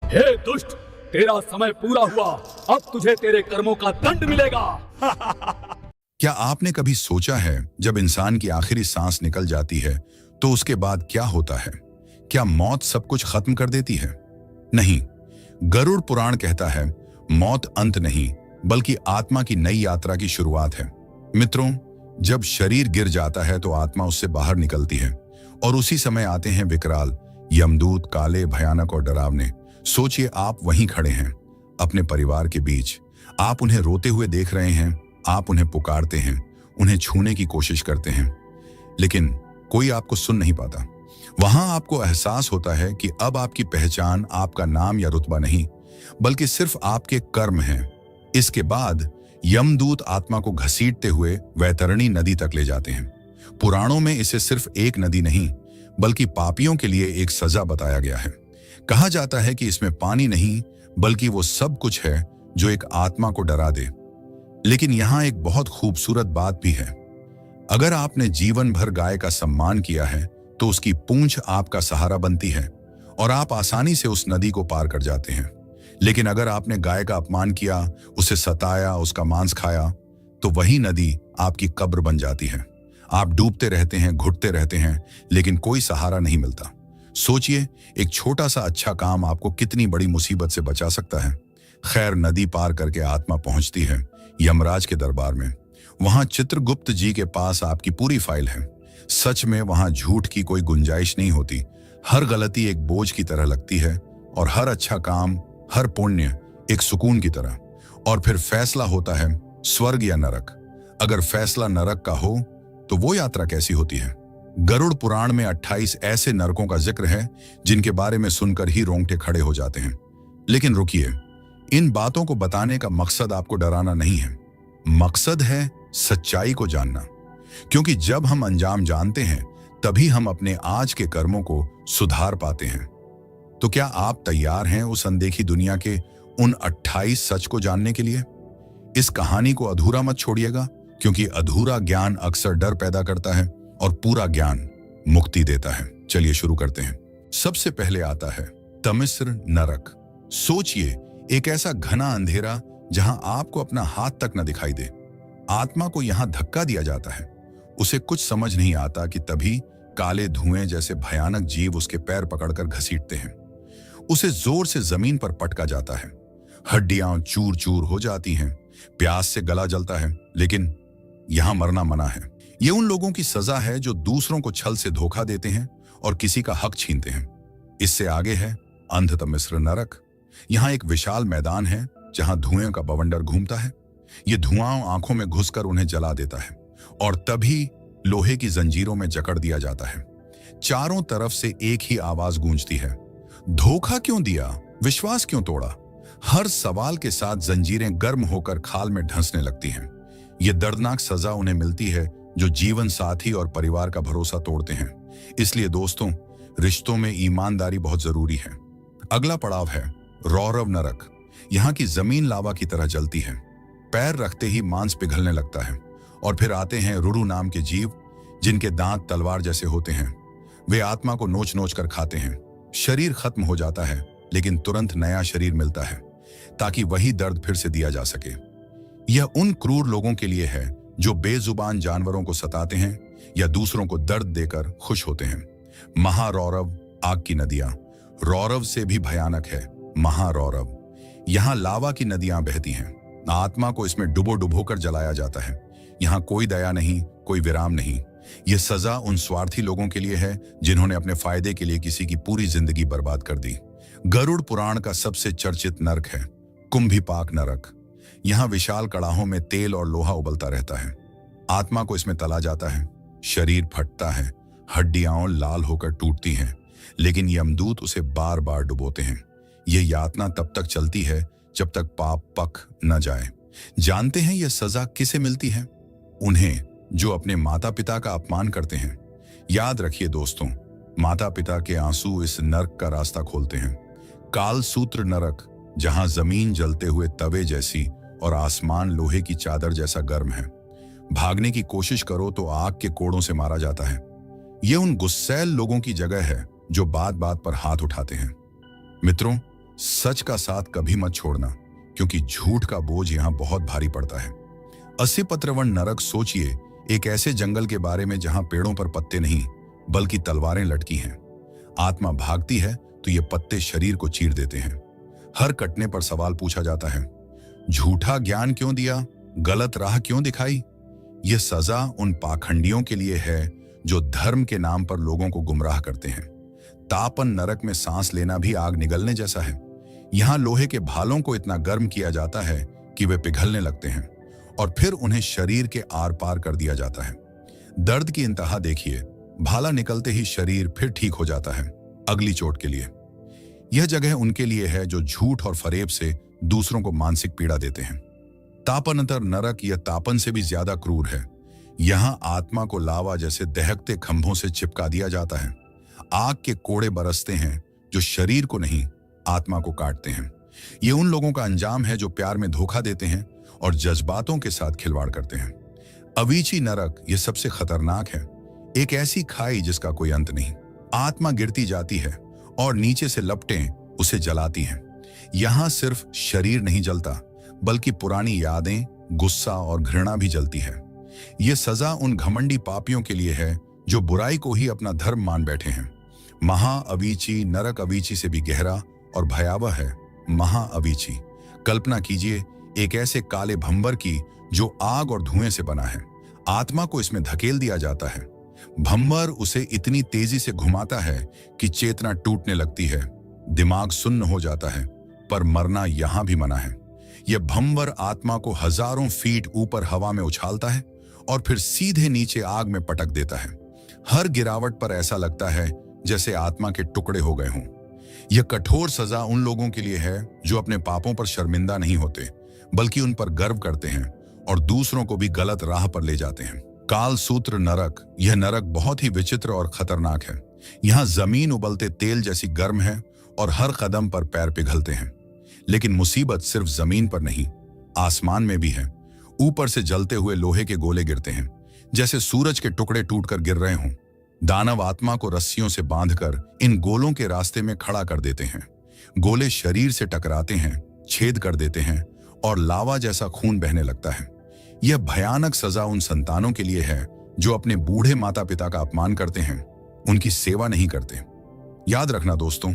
हे दुष्ट, तेरा समय पूरा हुआ, अब तुझे तेरे कर्मों का दंड मिलेगा। क्या आपने कभी सोचा है जब इंसान की आखिरी सांस निकल जाती है तो उसके बाद क्या होता है? क्या मौत सब कुछ खत्म कर देती है? नहीं, गरुड़ पुराण कहता है मौत अंत नहीं बल्कि आत्मा की नई यात्रा की शुरुआत है। मित्रों, जब शरीर गिर जाता है तो आत्मा उससे बाहर निकलती है और उसी समय आते हैं विकराल यमदूत, काले, भयानक और डरावने। सोचिए, आप वहीं खड़े हैं अपने परिवार के बीच, आप उन्हें रोते हुए देख रहे हैं, आप उन्हें पुकारते हैं, उन्हें छूने की कोशिश करते हैं, लेकिन कोई आपको सुन नहीं पाता। वहां आपको एहसास होता है कि अब आपकी पहचान आपका नाम या रुतबा नहीं बल्कि सिर्फ आपके कर्म हैं। इसके बाद यमदूत आत्मा को घसीटते हुए वैतरणी नदी तक ले जाते हैं। पुराणों में इसे सिर्फ एक नदी नहीं बल्कि पापियों के लिए एक सजा बताया गया है। कहा जाता है कि इसमें पानी नहीं बल्कि वो सब कुछ है जो एक आत्मा को डरा दे। लेकिन यहाँ एक बहुत खूबसूरत बात भी है। अगर आपने जीवन भर गाय का सम्मान किया है तो उसकी पूंछ आपका सहारा बनती है और आप आसानी से उस नदी को पार कर जाते हैं। लेकिन अगर आपने गाय का अपमान किया, उसे सताया, उसका मांस खाया, तो वही नदी आपकी कब्र बन जाती है। आप डूबते रहते हैं, घुटते रहते हैं, लेकिन कोई सहारा नहीं मिलता। सोचिए, एक छोटा सा अच्छा काम आपको कितनी बड़ी मुसीबत से बचा सकता है। खैर, नदी पार करके आत्मा पहुंचती है यमराज के दरबार में। वहां चित्रगुप्त जी के पास आपकी पूरी फाइल है। सच में वहां झूठ की कोई गुंजाइश नहीं होती। हर गलती एक बोझ की तरह लगती है और हर अच्छा काम, हर पुण्य एक सुकून की तरह। और फिर फैसला होता है स्वर्ग या नरक। अगर फैसला नरक का हो तो वो यात्रा कैसी होती है? गरुड़ पुराण में 28 ऐसे नरकों का जिक्र है जिनके बारे में सुनकर ही रोंगटे खड़े हो जाते हैं। लेकिन रुकिए, इन बातों को बताने का मकसद आपको डराना नहीं है, मकसद है सच्चाई को जानना। क्योंकि जब हम अंजाम जानते हैं तभी हम अपने आज के कर्मों को सुधार पाते हैं। तो क्या आप तैयार हैं उस अनदेखी दुनिया के उन 28 सच को जानने के लिए? इस कहानी को अधूरा मत छोड़िएगा, क्योंकि अधूरा ज्ञान अक्सर डर पैदा करता है और पूरा ज्ञान मुक्ति देता है। चलिए शुरू करते हैं। सबसे पहले आता है तमिस्र नरक। सोचिए, एक ऐसा घना अंधेरा जहां आपको अपना हाथ तक न दिखाई दे। आत्मा को यहां धक्का दिया जाता है। उसे कुछ समझ नहीं आता कि तभी काले धुएं जैसे भयानक जीव उसके पैर पकड़कर घसीटते हैं। उसे जोर से जमीन पर पटका जाता है। हड्डियां चूर चूर हो जाती हैं, प्यास से गला जलता है, लेकिन यहां मरना मना है। ये उन लोगों की सजा है जो दूसरों को छल से धोखा देते हैं और किसी का हक छीनते हैं। इससे आगे है अंधतमिस्र नरक। यहाँ एक विशाल मैदान है जहां धुएं का बवंडर घूमता है। ये धुआं आंखों में घुसकर उन्हें जला देता है और तभी लोहे की जंजीरों में जकड़ दिया जाता है। चारों तरफ से एक ही आवाज गूंजती है, धोखा क्यों दिया, विश्वास क्यों तोड़ा। हर सवाल के साथ जंजीरें गर्म होकर खाल में ढंसने लगती हैं। ये दर्दनाक सजा उन्हें मिलती है जो जीवन साथी और परिवार का भरोसा तोड़ते हैं। इसलिए दोस्तों, रिश्तों में ईमानदारी बहुत जरूरी है। अगला पड़ाव है रौरव नरक। यहाँ की जमीन लावा की तरह जलती है। पैर रखते ही मांस पिघलने लगता है। और फिर आते हैं रुरु नाम के जीव, जिनके दांत तलवार जैसे होते हैं। वे आत्मा को नोच नोच कर खाते हैं। शरीर खत्म हो जाता है, लेकिन तुरंत नया शरीर मिलता है ताकि वही दर्द फिर से दिया जा सके। यह उन क्रूर लोगों के लिए है जो बेजुबान जानवरों को सताते हैं या दूसरों को दर्द देकर खुश होते हैं। महारौरव, आग की नदियां। रौरव से भी भयानक है महारौरव। यहाँ लावा की नदियां बहती हैं। आत्मा को इसमें डुबो डुबो कर जलाया जाता है। यहाँ कोई दया नहीं, कोई विराम नहीं। यह सजा उन स्वार्थी लोगों के लिए है जिन्होंने अपने फायदे के लिए किसी की पूरी जिंदगी बर्बाद कर दी। गरुड़ पुराण का सबसे चर्चित नरक है कुंभिपाक नरक। यहाँ विशाल कड़ाहों में तेल और लोहा उबलता रहता है। आत्मा को इसमें तला जाता है। शरीर फटता है, हड्डियां लाल होकर टूटती हैं, लेकिन यमदूत उसे बार बार डुबोते हैं। यह यातना तब तक चलती है जब तक पाप पक न जाए। जानते हैं यह सजा किसे मिलती है? उन्हें जो अपने माता पिता का अपमान करते हैं। याद रखिए दोस्तों, माता पिता के आंसू इस नरक का रास्ता खोलते हैं। काल सूत्र नरक, जहां जमीन जलते हुए तवे जैसी और आसमान लोहे की चादर जैसा गर्म है। भागने की कोशिश करो तो आग के कोड़ों से मारा जाता है। यह उन गुस्सैल लोगों की जगह है जो बात बात पर हाथ उठाते हैं। मित्रों, सच का साथ कभी मत छोड़ना, क्योंकि झूठ का बोझ यहां बहुत भारी पड़ता है। 80 पत्रवन नरक सोचिए, एक ऐसे जंगल के बारे में जहां पेड़ों पर पत्ते नहीं बल्कि तलवारें लटकी हैं। आत्मा भागती है तो ये पत्ते शरीर को चीर देते हैं। हर कटने पर सवाल पूछा जाता है, झूठा ज्ञान क्यों दिया, गलत राह क्यों दिखाई? यह सजा उन पाखंडियों के लिए है जो धर्म के नाम पर लोगों को गुमराह करते हैं। तापन नरक में सांस लेना भी आग निगलने जैसा है। यहां लोहे के भालों को इतना गर्म किया जाता है कि वे पिघलने लगते हैं और फिर उन्हें शरीर के आर पार कर दिया जाता है। दर्द की इंतहा देखिए, भाला निकलते ही शरीर फिर ठीक हो जाता है अगली चोट के लिए। यह जगह उनके लिए है जो झूठ और फरेब से दूसरों को मानसिक पीड़ा देते हैं। तापनतर नरक यह तापन से भी ज्यादा क्रूर है। यहां आत्मा को लावा जैसे दहकते खंभों से चिपका दिया जाता है। आग के कोड़े बरसते हैं जो शरीर को नहीं, आत्मा को काटते हैं। ये उन लोगों का अंजाम है जो प्यार में धोखा देते हैं और जज्बातों के साथ खिलवाड़ करते हैं। अवीची नरक यह सबसे खतरनाक है। एक ऐसी खाई जिसका कोई अंत नहीं। आत्मा गिरती जाती है और नीचे से लपटें उसे जलाती हैं। यहां सिर्फ शरीर नहीं जलता, बल्कि पुरानी यादें, गुस्सा और घृणा भी जलती है। यह सजा उन घमंडी पापियों के लिए है जो बुराई को ही अपना धर्म मान बैठे हैं। महाअवीची नरक अवीची से भी गहरा और भयावह है। महाअवीची, कल्पना कीजिए एक ऐसे काले भंवर की जो आग और धुएं से बना है। आत्मा को इसमें धकेल दिया जाता है। भंवर उसे इतनी तेजी से घुमाता है कि चेतना टूटने लगती है, दिमाग सुन्न हो जाता है, पर मरना यहां भी मना है। यह भंवर आत्मा को हजारों फीट ऊपर हवा में उछालता है और फिर सीधे नीचे आग में पटक देता है। हर गिरावट पर ऐसा लगता है जैसे आत्मा के टुकड़े हो गए हों। यह कठोर सजा उन लोगों के लिए है जो अपने पापों पर शर्मिंदा नहीं होते, बल्कि उन पर गर्व करते हैं और दूसरों को भी गलत राह पर ले जाते हैं। काल सूत्र नरक, यह नरक बहुत ही विचित्र और खतरनाक है। यहां जमीन उबलते तेल जैसी गर्म है और हर कदम पर पैर पिघलते हैं। लेकिन मुसीबत सिर्फ जमीन पर नहीं, आसमान में भी है। ऊपर से जलते हुए लोहे के गोले गिरते हैं, जैसे सूरज के टुकड़े टूटकर गिर रहे हों। दानव आत्मा को रस्सियों से बांधकर इन गोलों के रास्ते में खड़ा कर देते हैं। गोले शरीर से टकराते हैं, छेद कर देते हैं और लावा जैसा खून बहने लगता है। यह भयानक सजा उन संतानों के लिए है जो अपने बूढ़े माता पिता का अपमान करते हैं, उनकी सेवा नहीं करते। याद रखना दोस्तों,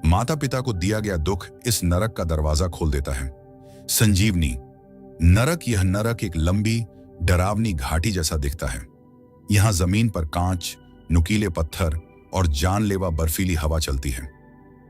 माता पिता को दिया गया दुख इस नरक का दरवाजा खोल देता है। संजीवनी नरक, यह नरक एक लंबी डरावनी घाटी जैसा दिखता है। यहां जमीन पर कांच, नुकीले पत्थर और जानलेवा बर्फीली हवा चलती है।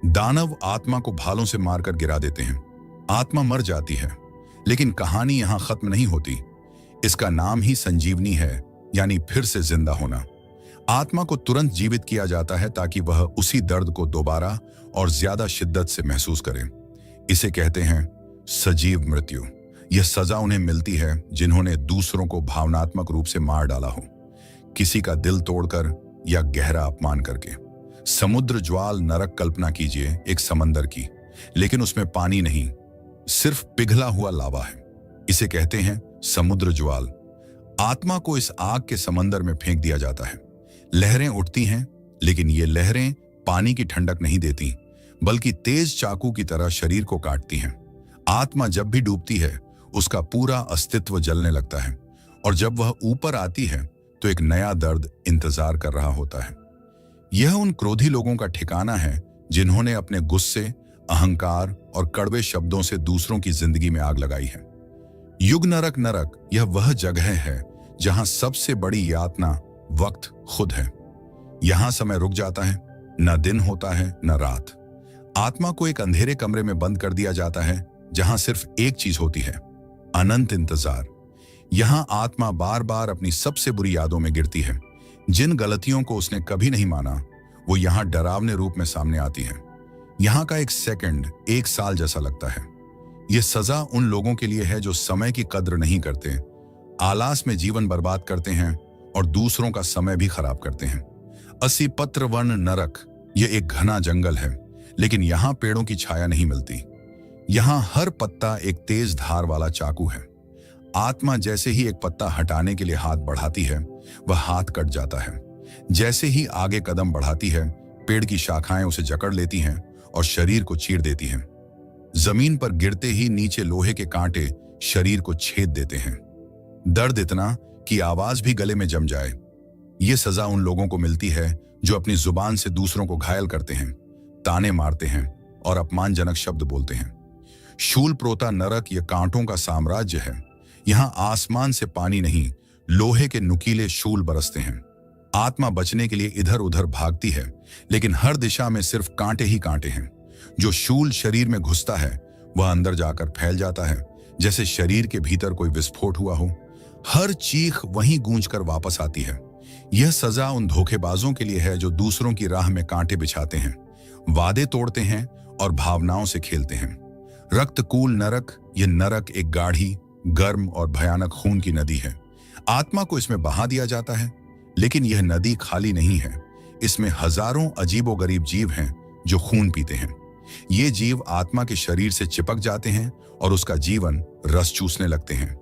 दानव आत्मा को भालों से मारकर गिरा देते हैं। आत्मा मर जाती है, लेकिन कहानी यहां खत्म नहीं होती। इसका नाम ही संजीवनी है, यानी फिर से जिंदा होना। आत्मा को तुरंत जीवित किया जाता है ताकि वह उसी दर्द को दोबारा और ज्यादा शिद्दत से महसूस करे। इसे कहते हैं सजीव मृत्यु। यह सजा उन्हें मिलती है जिन्होंने दूसरों को भावनात्मक रूप से मार डाला हो, किसी का दिल तोड़कर या गहरा अपमान करके। समुद्र ज्वाल नरक, कल्पना कीजिए एक समंदर की, लेकिन उसमें पानी नहीं, सिर्फ पिघला हुआ लावा है। इसे कहते हैं समुद्र ज्वाल। आत्मा को इस आग के समंदर में फेंक दिया जाता है। लहरें उठती हैं, लेकिन ये लहरें पानी की ठंडक नहीं देती, बल्कि तेज चाकू की तरह शरीर को काटती हैं। आत्मा जब भी डूबती है, उसका पूरा अस्तित्व जलने लगता है, और जब वह ऊपर आती है तो एक नया दर्द इंतजार कर रहा होता है। यह उन क्रोधी लोगों का ठिकाना है जिन्होंने अपने गुस्से, अहंकार और कड़वे शब्दों से दूसरों की जिंदगी में आग लगाई है। युग नरक नरक, यह वह जगह है जहां सबसे बड़ी यातना वक्त खुद है। यहां समय रुक जाता है, न दिन होता है न रात। आत्मा को एक अंधेरे कमरे में बंद कर दिया जाता है जहां सिर्फ एक चीज होती है, अनंत इंतजार। यहां आत्मा बार बार अपनी सबसे बुरी यादों में गिरती है। जिन गलतियों को उसने कभी नहीं माना, वो यहां डरावने रूप में सामने आती है। यहां का एक सेकंड एक साल जैसा लगता है। यह सजा उन लोगों के लिए है जो समय की कद्र नहीं करते, आलास में जीवन बर्बाद करते हैं और दूसरों का समय भी खराब करते हैं। 80 पत्रवन नरक, यह एक घना जंगल है, लेकिन यहां पेड़ों की छाया नहीं मिलती। यहां हर पत्ता एक तेज धार वाला चाकू है। आत्मा जैसे ही एक पत्ता हटाने के लिए हाथ बढ़ाती है, वह हाथ कट जाता है। जैसे ही आगे कदम बढ़ाती है, पेड़ की शाखाएं उसे जकड़ लेती हैं और शरीर को चीर देती हैं। जमीन पर गिरते ही नीचे लोहे के कांटे शरीर को छेद देते हैं। दर्द इतना कि आवाज भी गले में जम जाए। ये सजा उन लोगों को मिलती है जो अपनी जुबान से दूसरों को घायल करते हैं, ताने मारते हैं और अपमानजनक शब्द बोलते हैं। शूल प्रोता नरक यह कांटों का साम्राज्य है। यहां आसमान से पानी नहीं, लोहे के नुकीले शूल बरसते हैं। आत्मा बचने के लिए इधर उधर भागती है, लेकिन हर दिशा में सिर्फ कांटे ही कांटे हैं। जो शूल शरीर में घुसता है वह अंदर जाकर फैल जाता है, जैसे शरीर के भीतर कोई विस्फोट हुआ हो। हर चीख वहीं गूंजकर वापस आती है। यह सजा उन धोखेबाजों के लिए है जो दूसरों की राह में कांटे बिछाते हैं, वादे तोड़ते हैं और भावनाओं से खेलते हैं। रक्तकूल नरक, यह नरक एक गाढ़ी, गर्म और भयानक खून की नदी है। आत्मा को इसमें बहा दिया जाता है, लेकिन यह नदी खाली नहीं है। इसमें हजारों अजीबोगरीब जीव हैं जो खून पीते हैं। ये जीव आत्मा के शरीर से चिपक जाते हैं और उसका जीवन रस चूसने लगते हैं।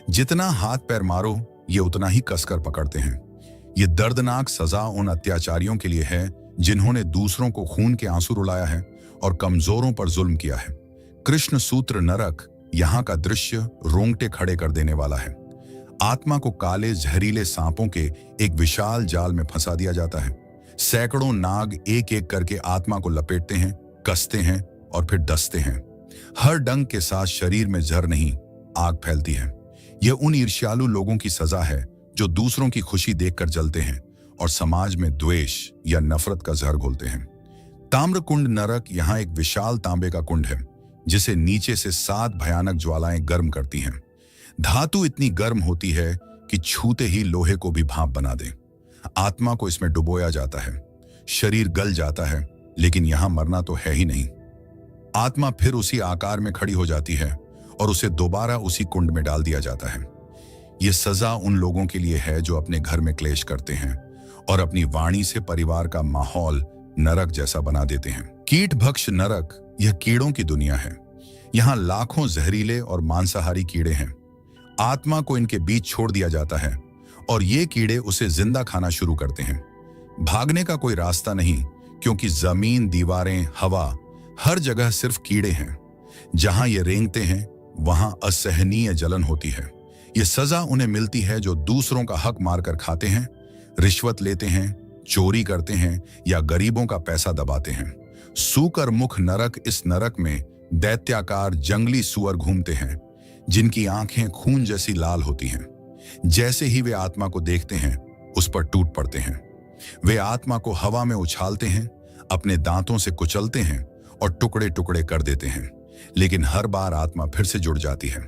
जितना हाथ पैर मारो ये उतना ही कसकर पकड़ते हैं। ये दर्दनाक सजा उन अत्याचारियों के लिए है जिन्होंने दूसरों को खून के आंसू रुलाया है और कमजोरों पर जुल्म किया है। कृष्ण सूत्र नरक, यहाँ का दृश्य रोंगटे खड़े कर देने वाला है। आत्मा को काले जहरीले सांपों के एक विशाल जाल में फंसा दिया जाता है। सैकड़ों नाग एक एक करके आत्मा को लपेटते हैं, कसते हैं और फिर डसते हैं। हर डंक के साथ शरीर में जहर नहीं, आग फैलती है। यह उन ईर्ष्यालु लोगों की सजा है जो दूसरों की खुशी देखकर जलते हैं और समाज में द्वेष या नफरत का जहर घोलते हैं। ताम्रकुंड नरक, यहाँ एक विशाल तांबे का कुंड है जिसे नीचे से 7 भयानक ज्वालाएं गर्म करती हैं। धातु इतनी गर्म होती है कि छूते ही लोहे को भी भाप बना दे। आत्मा को इसमें डुबोया जाता है। शरीर गल जाता है, लेकिन यहां मरना तो है ही नहीं। आत्मा फिर उसी आकार में खड़ी हो जाती है और उसे दोबारा उसी कुंड में डाल दिया जाता है। यह सजा उन लोगों के लिए है जो अपने घर में क्लेश करते हैं और अपनी वाणी से परिवार का माहौल नरक जैसा बना देते हैं। कीट भक्ष नरक, यह कीड़ों की दुनिया है। यहाँ लाखों जहरीले और मांसाहारी कीड़े हैं। आत्मा को इनके बीच छोड़ दिया जाता है और ये कीड़े उसे जिंदा खाना शुरू करते हैं। भागने का कोई रास्ता नहीं, क्योंकि जमीन, दीवारें, हवा, हर जगह सिर्फ कीड़े हैं। जहां ये रेंगते हैं वहां असहनीय जलन होती है। ये सजा उन्हें मिलती है जो दूसरों का हक मारकर खाते हैं, रिश्वत लेते हैं, चोरी करते हैं या गरीबों का पैसा दबाते हैं। सूकर मुख नरक, इस नरक में दैत्याकार जंगली सुअर घूमते हैं जिनकी आंखें खून जैसी लाल होती हैं। जैसे ही वे आत्मा को देखते हैं उस पर टूट पड़ते हैं। वे आत्मा को हवा में उछालते हैं, अपने दांतों से कुचलते हैं और टुकड़े टुकड़े कर देते हैं, लेकिन हर बार आत्मा फिर से जुड़ जाती है।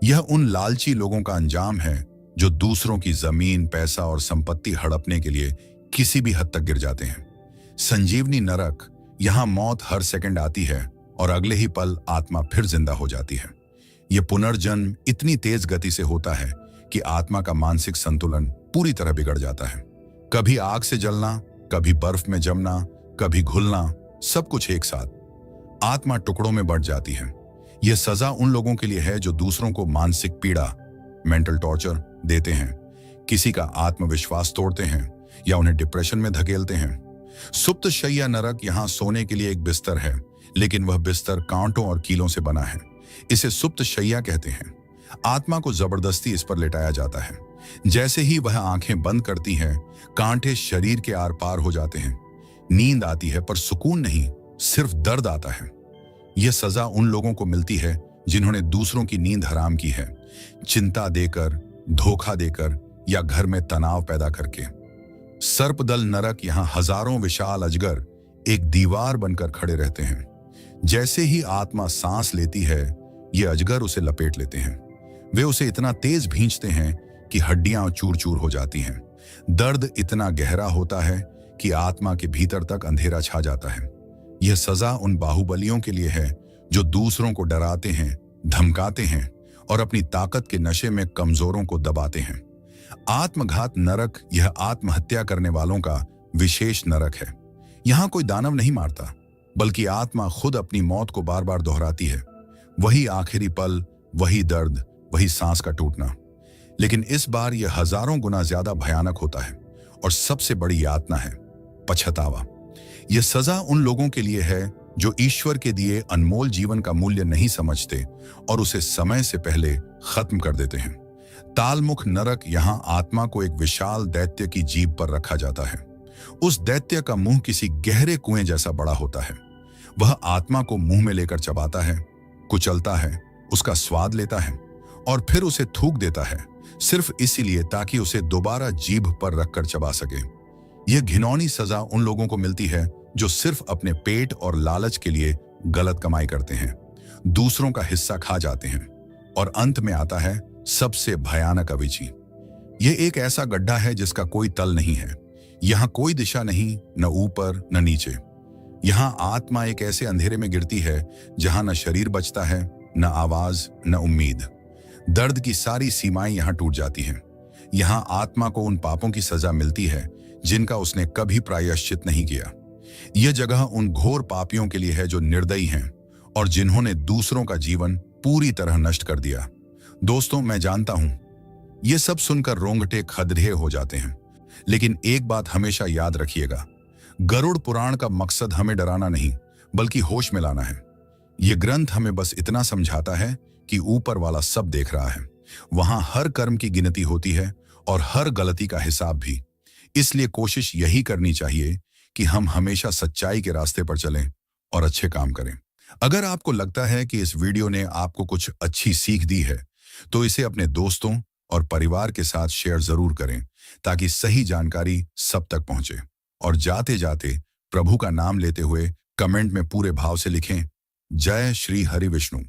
यह उन लालची लोगों का अंजाम है जो दूसरों की जमीन, पैसा और संपत्ति हड़पने के लिए किसी भी हद तक गिर जाते हैं। संजीवनी नरक, यहां मौत हर सेकंड आती है और अगले ही पल आत्मा फिर जिंदा हो जाती है। यह पुनर्जन्म इतनी तेज गति से होता है कि आत्मा का मानसिक संतुलन पूरी तरह बिगड़ जाता है। कभी आग से जलना, कभी बर्फ में जमना, कभी घुलना, सब कुछ एक साथ। आत्मा टुकड़ों में बढ़ जाती है। यह सजा उन लोगों के लिए है जो दूसरों को मानसिक पीड़ा, मेंटल टॉर्चर देते हैं, किसी का आत्मविश्वास तोड़ते हैं या उन्हें डिप्रेशन में धकेलते हैं। सुप्त शैया नरक, यहाँ सोने के लिए एक बिस्तर है, लेकिन वह बिस्तर कांटों और कीलों से बना है। इसे सुप्त शैया कहते हैं। आत्मा को जबरदस्ती इस पर लेटाया जाता है। जैसे ही वह आंखें बंद करती हैं, कांटे शरीर के आर पार हो जाते हैं। नींद आती है पर सुकून नहीं, सिर्फ दर्द आता है। यह सजा उन लोगों को मिलती है जिन्होंने दूसरों की नींद हराम की है, चिंता देकर, धोखा देकर या घर में तनाव पैदा करके। सर्पदल नरक, यहाँ हजारों विशाल अजगर एक दीवार बनकर खड़े रहते हैं। जैसे ही आत्मा सांस लेती है, ये अजगर उसे लपेट लेते हैं। वे उसे इतना तेज भींचते हैं कि हड्डियां चूर चूर हो जाती हैं। दर्द इतना गहरा होता है कि आत्मा के भीतर तक अंधेरा छा जाता है। यह सजा उन बाहुबलियों के लिए है जो दूसरों को डराते हैं, धमकाते हैं और अपनी ताकत के नशे में कमजोरों को दबाते हैं। आत्मघात नरक, यह आत्महत्या करने वालों का विशेष नरक है। यहां कोई दानव नहीं मारता, बल्कि आत्मा खुद अपनी मौत को बार बार दोहराती है। वही आखिरी पल, वही दर्द, वही सांस का टूटना। लेकिन इस बार यह हजारों गुना ज्यादा भयानक होता है और सबसे बड़ी यातना है पछतावा। यह सजा उन लोगों के लिए है जो ईश्वर के दिए अनमोल जीवन का मूल्य नहीं समझते और उसे समय से पहले खत्म कर देते हैं। तालमुख नरक यहां आत्मा को एक विशाल दैत्य की जीभ पर रखा जाता है। उस दैत्य का मुंह किसी गहरे कुएं जैसा बड़ा होता है। वह आत्मा को मुंह में लेकर चबाता है, कुचलता है, उसका स्वाद लेता है और फिर उसे थूक देता है, सिर्फ इसीलिए ताकि उसे दोबारा जीभ पर रखकर चबा सके। यह घिनौनी सजा उन लोगों को मिलती है जो सिर्फ अपने पेट और लालच के लिए गलत कमाई करते हैं, दूसरों का हिस्सा खा जाते हैं और अंत में आता है सबसे भयानक अविची। यह एक ऐसा गड्ढा है जिसका कोई तल नहीं है। यहां कोई दिशा नहीं, न ऊपर न नीचे। यहां आत्मा एक ऐसे अंधेरे में गिरती है जहां न शरीर बचता है, न आवाज, न उम्मीद। दर्द की सारी सीमाएं यहां टूट जाती हैं। यहां आत्मा को उन पापों की सजा मिलती है जिनका उसने कभी प्रायश्चित नहीं किया। यह जगह उन घोर पापियों के लिए है जो निर्दयी हैं और जिन्होंने दूसरों का जीवन पूरी तरह नष्ट कर दिया। दोस्तों, मैं जानता हूं यह सब सुनकर रोंगटे खड़े हो जाते हैं, लेकिन एक बात हमेशा याद रखिएगा, गरुड़ पुराण का मकसद हमें डराना नहीं बल्कि होश में लाना है। यह ग्रंथ हमें बस इतना समझाता है कि ऊपर वाला सब देख रहा है। वहां हर कर्म की गिनती होती है और हर गलती का हिसाब भी। इसलिए कोशिश यही करनी चाहिए कि हम हमेशा सच्चाई के रास्ते पर चलें और अच्छे काम करें। अगर आपको लगता है कि इस वीडियो ने आपको कुछ अच्छी सीख दी है तो इसे अपने दोस्तों और परिवार के साथ शेयर जरूर करें ताकि सही जानकारी सब तक पहुंचे। और जाते जाते प्रभु का नाम लेते हुए कमेंट में पूरे भाव से लिखें, जय श्री हरि विष्णु।